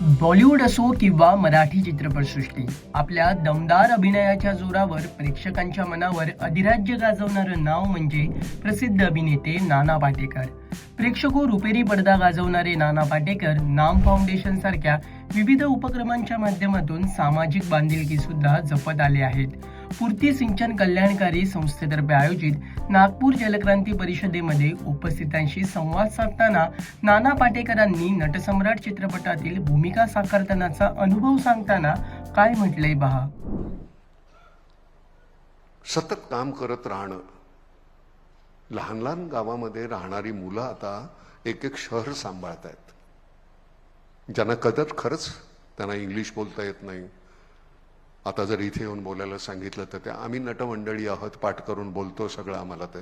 बॉलिवूड असो किंवा मराठी चित्रपटसृष्टी, आपल्या दमदार अभिनयाच्या जोरावर प्रेक्षकांच्या मनावर अधिराज्य गाजवणारं नाव म्हणजे प्रसिद्ध अभिनेते नाना पाटेकर. प्रेक्षको रुपेरी पडदा गाजवणारे नाना पाटेकर नाम फाउंडेशन सारख्या विविध उपक्रमांच्या माध्यमातून सामाजिक बांधिलकी सुद्धा जपत आले आहेत. पूर्ती सिंचन कल्याणकारी संस्थेतर्फे आयोजित नागपूर जलक्रांती परिषदेमध्ये उपस्थितांशी संवाद साधताना नाना पाटेकरांनी नटसम्राट चित्रपटातील भूमिका साकारतानाचा अनुभव सांगताना काय म्हटलंय पहा. सतत काम करत राहणं. लहान लहान गावामध्ये राहणारी मुलं आता एक एक शहर सांभाळत आहेत. ज्यांना कदर खरंच त्यांना इंग्लिश बोलता येत नाही. आता जर इथे येऊन बोलायला सांगितलं तर ते आम्ही नटमंडळी आहोत, पाठ करून बोलतो सगळं, आम्हाला ते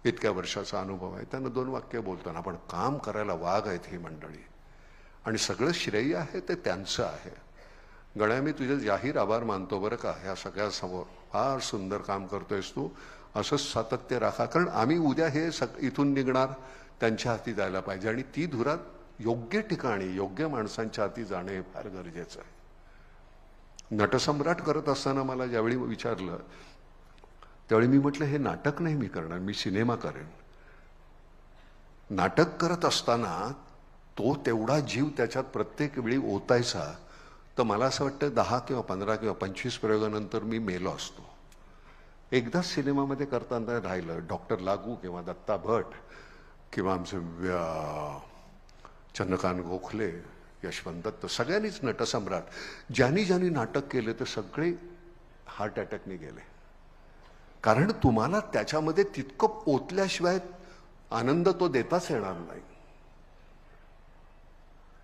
इतक्या वर्षाचा अनुभव आहे. त्यांना 2 वाक्य बोलताना पण काम करायला वाघ आहेत ही मंडळी, आणि सगळं श्रेय आहे ते त्यांचं आहे. गण्या, मी तुझे जाहीर आभार मानतो बरं का, ह्या सगळ्यासमोर फार सुंदर काम करतोयस तू, असंच सातत्य राखा. कारण आम्ही उद्या हे इथून निघणार त्यांच्या हाती जायला पाहिजे, आणि ती धुरात योग्य ठिकाणी योग्य माणसांच्या हाती जाणे हे फार गरजेचं आहे. नटसम्राट करत असताना मला ज्यावेळी विचारलं त्यावेळी मी म्हटलं हे नाटक नाही मी करणार, मी सिनेमा करेन. नाटक करत असताना तो तेवढा जीव त्याच्यात प्रत्येक वेळी ओतायचा, तर मला असं वाटतं 10 किंवा 15 किंवा 25 प्रयोगानंतर मी मेलो असतो. एकदाच सिनेमामध्ये करताना राहिलं, डॉक्टर लागू किंवा दत्ता भट किंवा आमचे चंद्रकांत गोखले, यशवंत दत्त, सगळ्यांनीच नटसम्राट ज्यांनी नाटक केले ते सगळे हार्ट अटॅकने गेले. कारण तुम्हाला त्याच्यामध्ये तितकं ओतल्याशिवाय आनंद तो देताच येणार नाही.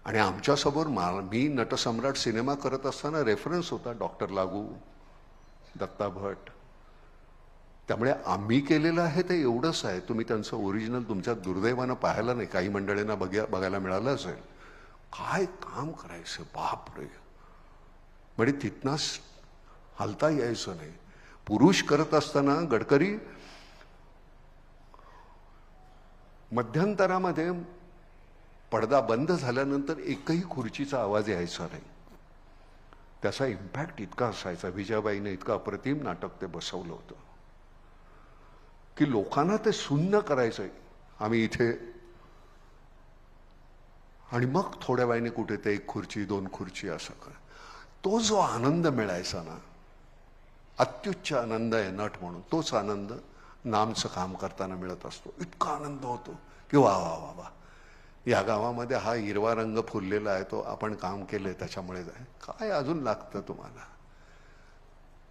आणि आमच्यासमोर मी नटसम्राट सिनेमा करत असताना रेफरन्स होता डॉक्टर लागू, दत्ता भट. त्यामुळे आम्ही केलेलं आहे ते एवढंच आहे. तुम्ही त्यांचं ओरिजिनल तुमच्या दुर्दैवानं पाहायला नाही, काही मंडळींना बघायला मिळालं असेल. काय काम करायचं बापरे, म्हणजे तिथनंच हलता यायचं नाही. पुरुष करत असताना गडकरी मध्यंतरामध्ये पडदा बंद झाल्यानंतर एकही खुर्चीचा आवाज यायचा नाही. त्याचा इम्पॅक्ट इतका असायचा. विजयाबाईने इतकं अप्रतिम नाटक ते बसवलं होतं की लोकांना ते सुन्न करायचंय. आम्ही इथे, आणि मग थोड्या वेळाने कुठे ते 1 खुर्ची 2 खुर्ची असं कर. तो जो आनंद मिळायचा ना, अत्युच्च आनंद आहे नट म्हणून, तोच आनंद नामचं काम करताना मिळत असतो. इतका आनंद होतो की वा वा वा वा, या गावामध्ये हा हिरवा रंग फुललेला आहे, तो आपण काम केलंय त्याच्यामुळे काय अजून लागतं तुम्हाला?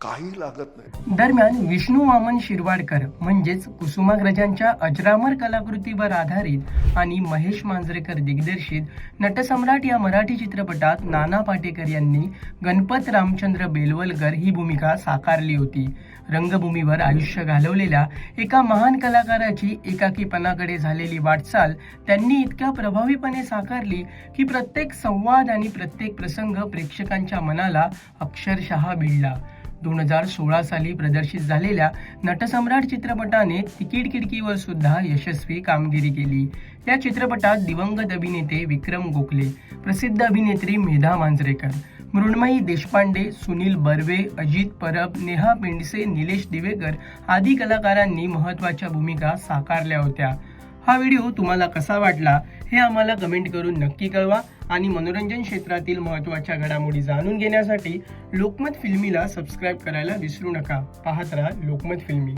काही लागत नाही. दरम्यान विष्णू वामन शिरवाडकर म्हणजेच कुसुमाग्रजांच्या अजरामर कलाकृतीवर आधारित आणि महेश मांजरेकर दिग्दर्शित नटसम्राट या मराठी चित्रपटात नाना पाटेकर यांनी गणपत रामचंद्र बेलवलकर ही भूमिका साकारली होती. रंगभूमीवर आयुष्य घालवलेल्या एका महान कलाकाराची एकाकीपणाकडे झालेली वाटचाल त्यांनी इतक्या प्रभावीपणे साकारली की प्रत्येक संवाद आणि प्रत्येक प्रसंग प्रेक्षकांच्या मनाला अक्षरशः भिडला. 2016 साली प्रदर्शित झालेल्या नटसम्राट चित्रपटाने तिकीट खिडकीवर सुद्धा यशस्वी कामगिरी केली. या चित्रपटात दिवंगत अभिनेते विक्रम गोखले, प्रसिद्ध अभिनेत्री मेधा मांजरेकर, मृण्मयी देशपांडे, सुनील बर्वे, अजित परब, नेहा पेंडसे, निलेश दिवेकर आदी कलाकारांनी महत्त्वाच्या भूमिका साकारल्या होत्या. हा व्हिडिओ तुम्हाला कसा वाटला हे आम्हाला कमेंट करून नक्की कळवा, आणि मनोरंजन क्षेत्रातील महत्त्वाच्या घडामोडी जाणून घेण्यासाठी लोकमत फिल्मीला सबस्क्राईब करायला विसरू नका. पाहत रहा लोकमत फिल्मी.